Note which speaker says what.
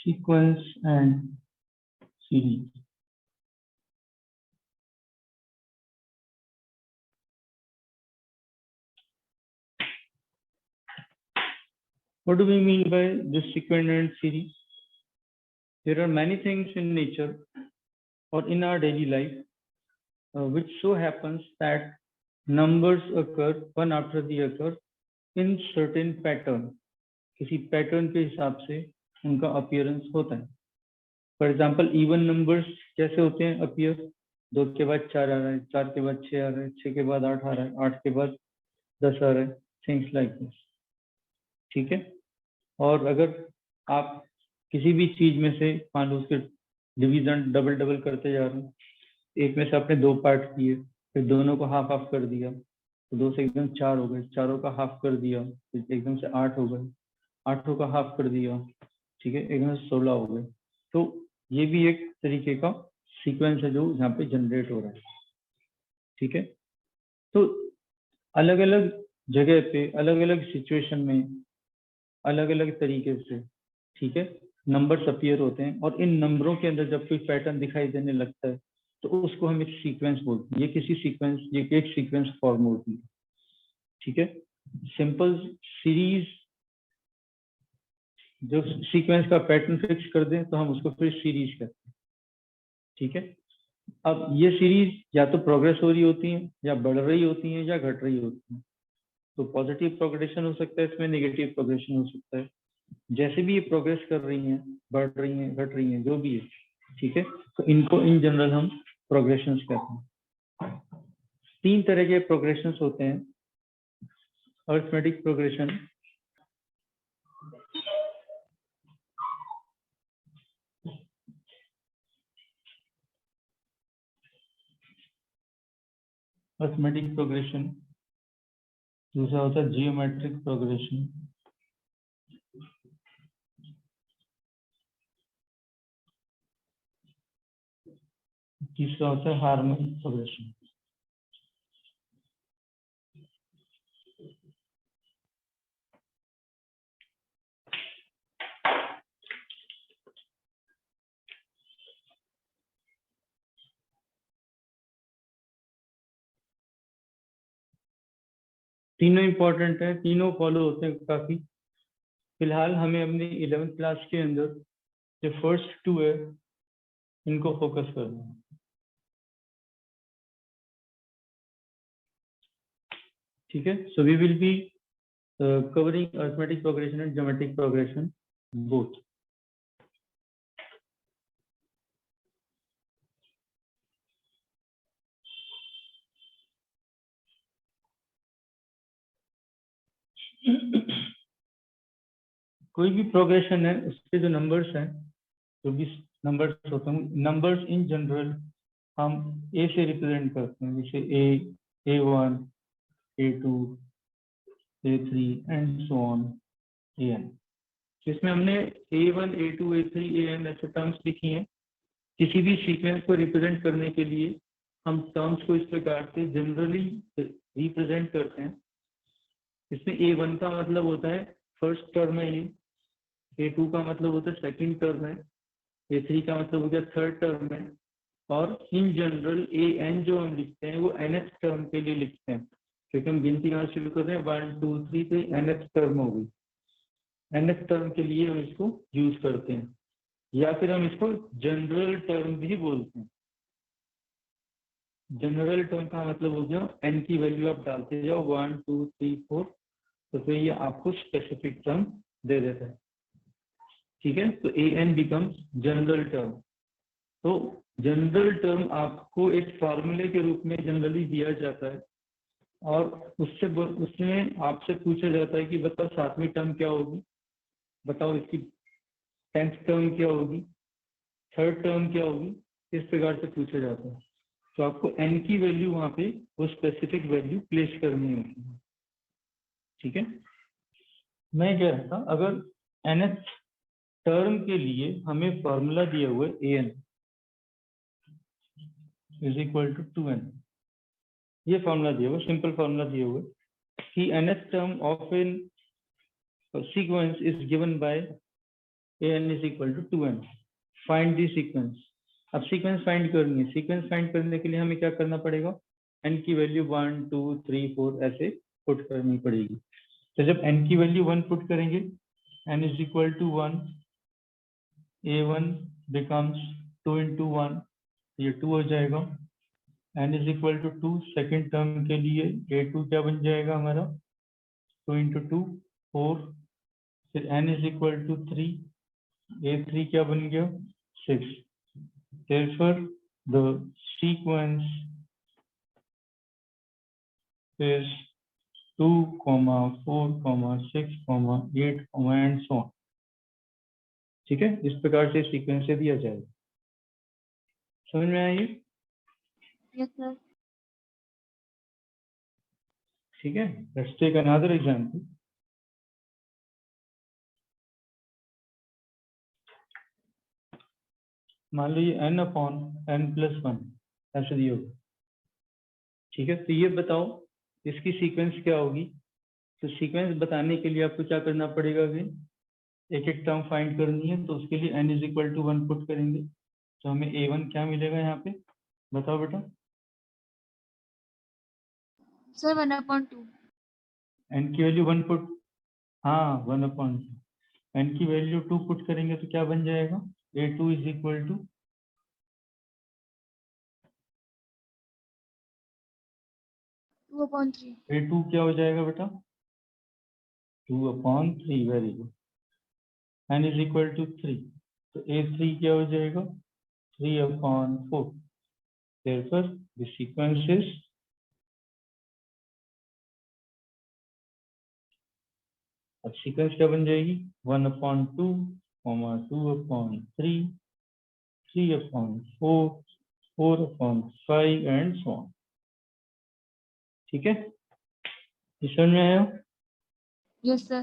Speaker 1: sequence and series. What do we mean by this sequence and series? There are many things in nature or in our daily life which so happens that numbers occur one after the other in certain pattern. किसी pattern के हिसाब से उनका appearance होता है. For example even numbers कैसे होते हैं अपीयर? 2 के बाद 4 आ रहा है, 4 के बाद 6 आ रहा है, 6 के बाद 8 आ रहा है, 8 के बाद 10 आ रहा है, थिंग्स लाइक दिस. ठीक है. और अगर आप किसी भी चीज में से मान लो उसके डिवीजन डबल डबल करते जा रहे हैं, एक में से आपने 2 पार्ट किए, फिर दोनों को हाफ हाफ कर दिया तो 2 से एकदम 4 हो गए, चारों का हाफ कर दिया फिर एकदम से 8 हो गए, 8 का हाफ कर दिया, ठीक है, एकदम से 16 हो गए. तो ये भी एक तरीके का सीक्वेंस है जो यहाँ पे जनरेट हो रहा है. ठीक है. तो अलग अलग जगह पे अलग अलग सिचुएशन में अलग अलग तरीके से, ठीक है, नंबर्स अपीयर होते हैं और इन नंबरों के अंदर जब कोई पैटर्न दिखाई देने लगता है तो उसको हम एक सीक्वेंस बोलते हैं. ये किसी सीक्वेंस, ये एक सीक्वेंस फॉर्म होती है. ठीक है. सिंपल सीरीज जो सीक्वेंस का पैटर्न फिक्स कर दें तो हम उसको फिर सीरीज कहते हैं. ठीक है. अब ये सीरीज या तो प्रोग्रेस हो रही होती है या बढ़ रही होती है या घट रही होती है. तो पॉजिटिव प्रोग्रेशन हो सकता है, इसमें नेगेटिव प्रोग्रेशन हो सकता है. जैसे भी ये प्रोग्रेस कर रही हैं, बढ़ रही हैं, घट रही हैं, जो भी है, ठीक है, तो इनको इन जनरल हम प्रोग्रेशंस कहते हैं. 3 तरह के प्रोग्रेशंस होते हैं. अरिथमेटिक प्रोग्रेशन, अरिथमेटिक प्रोग्रेशन, दूसरा होता है जियोमेट्रिक प्रोग्रेशन, तीसरा होता है हार्मोनिक प्रोग्रेशन. तीनों इंपॉर्टेंट है, तीनों फॉलो होते हैं काफी. फिलहाल हमें अपनी 11th क्लास के अंदर जो फर्स्ट 2 है इनको फोकस करना है. ठीक है. So we will be covering arithmetic progression and geometric progression both. कोई भी प्रोग्रेशन है उसके जो नंबर्स हैं, जो भी नंबर्स होते हैं, नंबर्स इन जनरल हम ए से रिप्रेजेंट करते हैं, जैसे A1, A2, A3 and so on AN. इसमें हमने A1, A2, A3, AN ऐसे टर्म्स लिखी हैं. किसी भी सीक्वेंस को रिप्रेजेंट करने के लिए हम टर्म्स को इस प्रकार से जनरली रिप्रेजेंट करते हैं. इसमें A1 का मतलब होता है फर्स्ट टर्म है, A2 का मतलब होता है सेकंड टर्म है, A3 का मतलब हो गया थर्ड टर्म है, और इन जनरल AN जो हम लिखते हैं वो nth टर्म के लिए लिखते हैं, क्योंकि हम गिनती कहाँ शुरू कर रहे हैं 1 2 3 से nth टर्म हो गई. nth टर्म के लिए हम इसको यूज करते हैं, या फिर हम इसको जनरल टर्म भी बोलते हैं. जनरल टर्म का मतलब हो गया n की वैल्यू आप डालते जाओ 1 2 3 4, तो फिर ये आपको स्पेसिफिक टर्म दे देता है. ठीक है. तो AN बिकम्स जनरल टर्म. तो जनरल टर्म आपको एक फार्मूले के रूप में जनरली दिया जाता है और उसमें आपसे पूछा जाता है कि बताओ 7वीं टर्म क्या होगी, बताओ इसकी 10th टर्म क्या होगी, थर्ड टर्म क्या होगी, इस प्रकार से पूछा जाता है. तो आपको n की वैल्यू वहां पे वो स्पेसिफिक वैल्यू प्लेस करनी होती है. ठीक है. मैं कह रहा था अगर nth टर्म के लिए हमें फॉर्मूला दिया हुआ है AN is equal to 2n. ये फॉर्मूला दिया हुआ, सिंपल फॉर्मूला दिया हुआ कि nth term of an sequence is given by an is equal to 2n. Find the sequence. अब सीक्वेंस फाइंड करनी है. सीक्वेंस फाइंड करने के लिए हमें क्या करना पड़ेगा? n की वैल्यू 1 2 3 4 ऐसे पुट करनी पड़ेगी. तो जब n की वैल्यू 1 पुट करेंगे, n is equal to 1, a1 becomes 2 into 1, ये 2 हो जाएगा. n is equal to 2, second term के लिए a2 क्या बन जाएगा हमारा? 2 into 2 4. फिर n is equal to 3, a3 क्या बन गया? 6. Therefore, the sequence is 2, 4, 6, 8, and so on. ठीक है, इस प्रकार से सीक्वेंस से दिया जाएगा. समझ में आइए?
Speaker 2: Yes, sir.
Speaker 1: ठीक है. Let's take another example. मान लीजिए n upon n plus 1 ऐसे दिया होगा. ठीक है, तो ये बताओ इसकी सीक्वेंस क्या होगी? तो सीक्वेंस बताने के लिए आपको क्या करना पड़ेगा? अगेन एक एक टर्म फाइंड करनी है, तो उसके लिए n is equal to 1 put करेंगे. तो हमें a1 क्या मिलेगा यहाँ पे? बताओ बेटा.
Speaker 2: Sir, 1/2.
Speaker 1: n की वैल्यू 1 पुट, हाँ 1/2. n की वैल्यू 2 पुट करेंगे तो क्या बन जाएगा? a2 is equal to
Speaker 2: 2/3.
Speaker 1: a2 क्या हो जाएगा बेटा? 2/3. Very good. n is equal to 3, तो a3 क्या हो जाएगा? 3/4. Therefore, the sequence is अब सीक्वेंस क्या बन जाएगी? 1/2, 2/3, 3/4, 4/5 and so on. ठीक है, ये समझ में आया?
Speaker 2: Yes, sir.